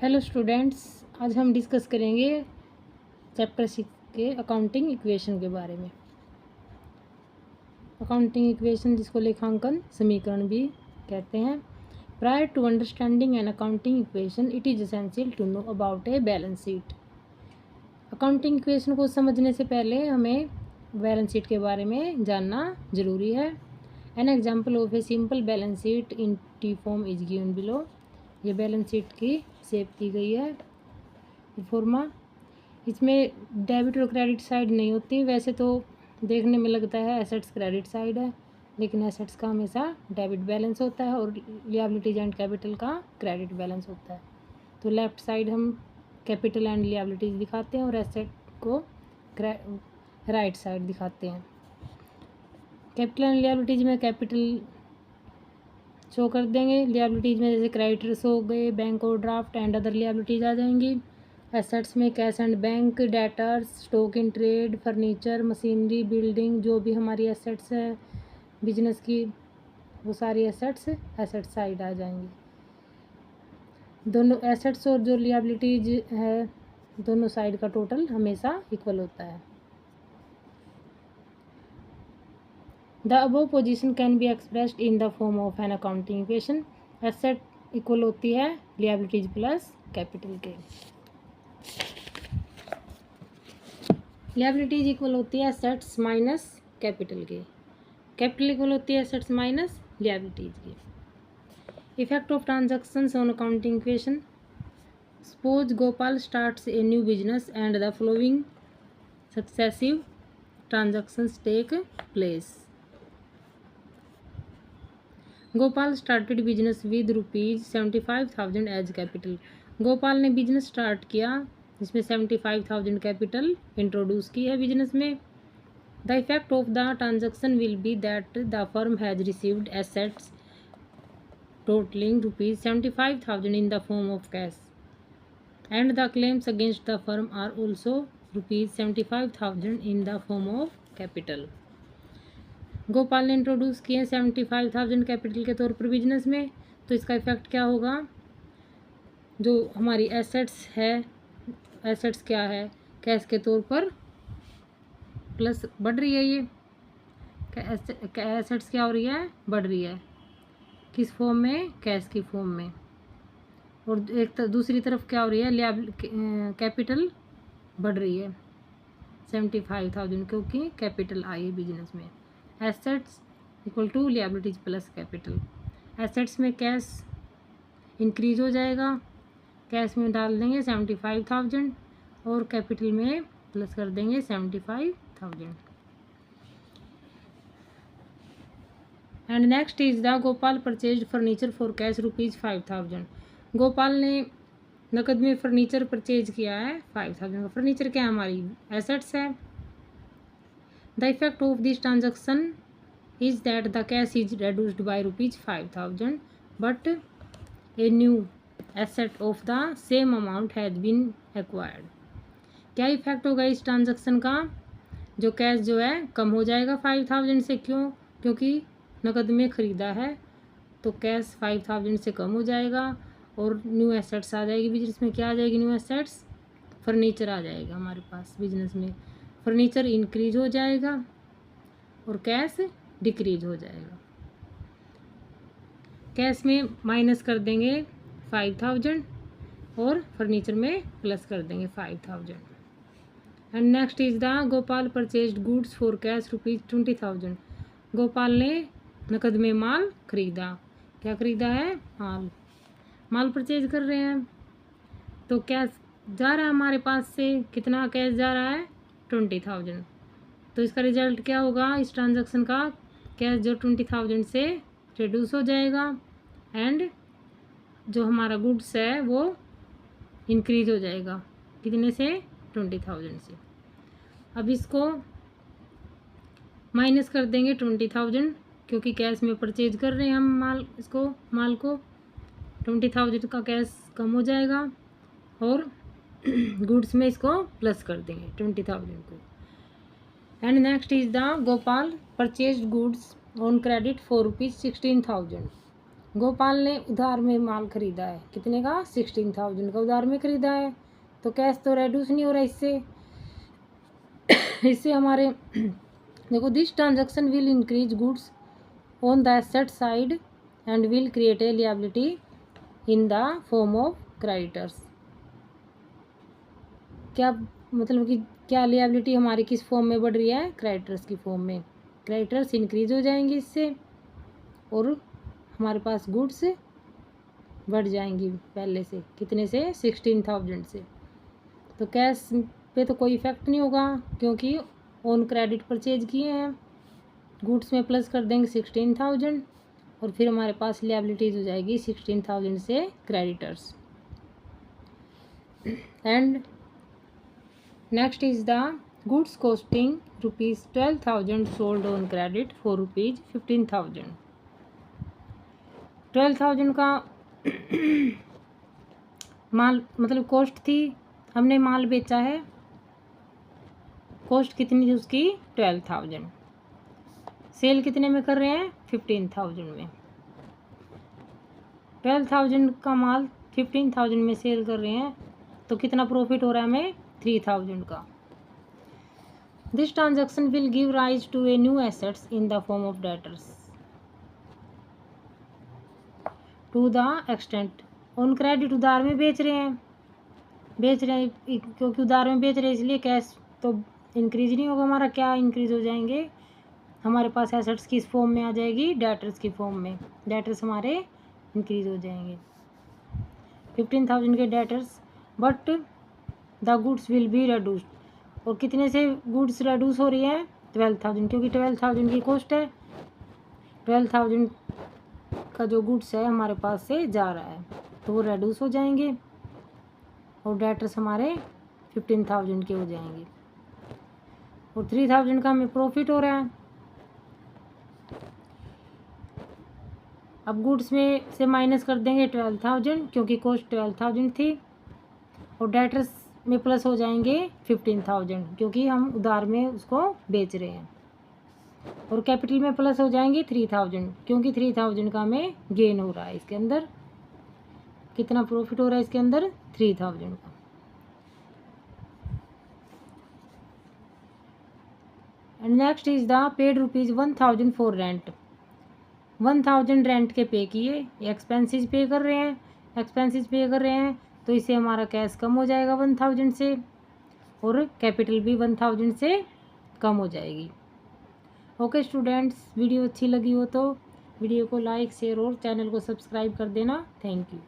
Hello students, आज हम discuss करेंगे चैप्टर 6 के अकाउंटिंग इक्वेशन के बारे में। अकाउंटिंग इक्वेशन जिसको लेखांकन समीकरण भी कहते हैं। Prior to understanding an accounting equation it is essential to know about a balance sheet. Accounting equation को समझने से पहले हमें बैलेंस शीट के बारे में जानना जरूरी है। An example of a simple balance sheet in T form is given below. ये बैलेंस शीट की शेप की गई है फॉर्मा। इसमें डेबिट और क्रेडिट साइड नहीं होती। वैसे तो देखने में लगता है एसेट्स क्रेडिट साइड है, लेकिन एसेट्स का हमेशा डेबिट बैलेंस होता है और लिएबिलिटीज एंड कैपिटल का क्रेडिट बैलेंस होता है। तो लेफ्ट साइड हम कैपिटल एंड लिएबिलिटीज दिखाते हैं और एसेट को राइट साइड दिखाते हैं। कैपिटल एंड लिएबिलिटीज में कैपिटल शो कर देंगे। लिएबिलिटीज़ में जैसे क्रेडिटर्स हो गए, bank overdraft and other liabilities आ जाएंगी। एसेट्स में cash and bank, debtors, stock in trade, furniture, machinery, building, जो भी हमारी एसेट्स है बिजनेस की, वो सारी एसेट्स साइड आ जाएंगी। दोनों एसेट्स और जो लिएबिलिटीज है दोनों साइड का टोटल हमेशा इक्वल होता है। The above position can be expressed in the form of an accounting equation. Asset equal होती है liabilities प्लस कैपिटल के। liabilities इक्वल होती है assets माइनस कैपिटल के। कैपिटल इक्वल होती है assets माइनस liabilities के। Effect of transactions on accounting equation. Suppose Gopal starts a new business and the following successive transactions take place. Gopal started business with ₹75,000 as capital. Gopal ने business start किया जिसमें 75,000 capital introduce की है business में। The effect of the transaction will be that the firm has received assets totalling ₹75,000 in the form of cash and the claims against the firm are also ₹75,000 in the form of capital. Gopal ने introduce किए 75,000 capital के तौर पर business में, तो इसका effect क्या होगा? जो हमारी एसेट्स है, एसेट्स क्या है, कैश के तौर पर प्लस बढ़ रही है। ये एसेट्स क्या हो रही है? बढ़ रही है। किस फॉर्म में? कैश की फॉर्म में। और एक दूसरी तरफ क्या हो रही है? कैपिटल बढ़ रही है 75,000 क्योंकि कैपिटल आई है बिजनेस में। Assets equal to liabilities plus capital. Assets में कैश इंक्रीज हो जाएगा, कैश में डाल देंगे 75,000 और कैपिटल में प्लस कर देंगे 75,000। And next is the Gopal purchase furniture for cash ₹5,000। Gopal ने नकद में फर्नीचर परचेज किया है 5,000 का। फर्नीचर क्या हमारी एसेट्स है। The effect of this transaction is that the cash is reduced by ₹5,000, but a new asset of the same amount has been acquired. क्या इफेक्ट होगा इस ट्रांजैक्शन का? जो कैश जो है कम हो जाएगा 5,000 से। क्यों? क्योंकि नकद में ख़रीदा है तो कैश 5,000 से कम हो जाएगा और न्यू एसेट्स आ जाएगी बिजनेस में। क्या आ जाएगी न्यू एसेट्स? फर्नीचर आ जाएगा हमारे पास बिजनेस में। फर्नीचर इंक्रीज हो जाएगा और कैश डिक्रीज हो जाएगा। कैश में माइनस कर देंगे 5,000 और फर्नीचर में प्लस कर देंगे 5,000। And next is the Gopal purchased goods for cash ₹20,000। Gopal ने नकद में माल खरीदा। क्या खरीदा है? माल परचेज कर रहे हैं। तो कैश जा रहा है हमारे पास से, कितना कैश जा रहा है? 20,000। तो इसका रिजल्ट क्या होगा इस ट्रांजैक्शन का? कैश जो 20,000 से रिड्यूस हो जाएगा एंड जो हमारा गुड्स है वो इंक्रीज हो जाएगा। कितने से? 20,000 से। अब इसको माइनस कर देंगे 20,000 क्योंकि कैश में परचेज कर रहे हैं हम माल को 20,000 का कैश कम हो जाएगा और गुड्स में इसको प्लस कर देंगे 20,000 को। And next is the Gopal purchased goods on credit for ₹16,000। Gopal ने उधार में माल खरीदा है, कितने का? 16,000 का उधार में खरीदा है। तो कैश तो रेड्यूस नहीं हो रहा इससे। इससे हमारे देखो, this transaction will increase goods on the asset side and will create a liability in the form of creditors. क्या मतलब कि क्या लिएबिलिटी हमारी किस फॉर्म में बढ़ रही है? क्रेडिटर्स की फॉर्म में। क्रेडिटर्स इंक्रीज हो जाएंगे इससे और हमारे पास गुड्स बढ़ जाएंगी पहले से, कितने से? 16,000 से। तो कैश पे तो कोई इफेक्ट नहीं होगा क्योंकि ऑन क्रेडिट परचेज किए हैं। गुड्स में प्लस कर देंगे 16,000 और फिर हमारे पास लिएबिलिटीज हो जाएगी 16,000 से creditors. And next is the goods costing ₹12,000 sold on credit for ₹15,000। 12,000 का माल मतलब कॉस्ट थी, हमने माल बेचा है, कॉस्ट कितनी थी उसकी? 12,000। सेल कितने में कर रहे हैं? 15,000 में। 12,000 का माल 15,000 में सेल कर रहे हैं तो कितना प्रॉफिट हो रहा है हमें? 3,000 का। This transaction will give rise to a new assets in the form of debtors to the extent on credit. उधार में बेच रहे हैं क्योंकि उधार में बेच रहे हैं इसलिए कैश तो इंक्रीज नहीं होगा हमारा। क्या इंक्रीज हो जाएंगे हमारे पास? एसेट्स किस फॉर्म में आ जाएगी? डेटर्स की फॉर्म में। डेटर्स हमारे इंक्रीज हो जाएंगे 15,000 के debtors, but the goods will be reduced. और कितने से गुड्स रेड्यूस हो रही है? 12,000, क्योंकि 12,000 की कॉस्ट है। 12,000 का जो गुड्स है हमारे पास से जा रहा है तो वो रेड्यूस हो जाएंगे और डेटर्स हमारे 15,000 के हो जाएंगे और 3,000 का हमें प्रॉफिट हो रहा है। अब गुड्स में से माइनस कर देंगे 12,000 क्योंकि कॉस्ट 12,000 थी और डेटर्स में प्लस हो जाएंगे 15,000 क्योंकि हम उधार में उसको बेच रहे हैं और कैपिटल में प्लस हो जाएंगे 3,000 क्योंकि 3,000 का हमें गेन हो रहा है। इसके अंदर कितना प्रॉफिट हो रहा है? इसके अंदर 3,000 का। And next is the paid ₹1,000 for rent. 1,000 rent के पे किए, एक्सपेंसेस पे कर रहे हैं, तो इससे हमारा कैश कम हो जाएगा 1,000 से और कैपिटल भी 1,000 से कम हो जाएगी। ओके स्टूडेंट्स, वीडियो अच्छी लगी हो तो वीडियो को लाइक, शेयर और चैनल को सब्सक्राइब कर देना। Thank you.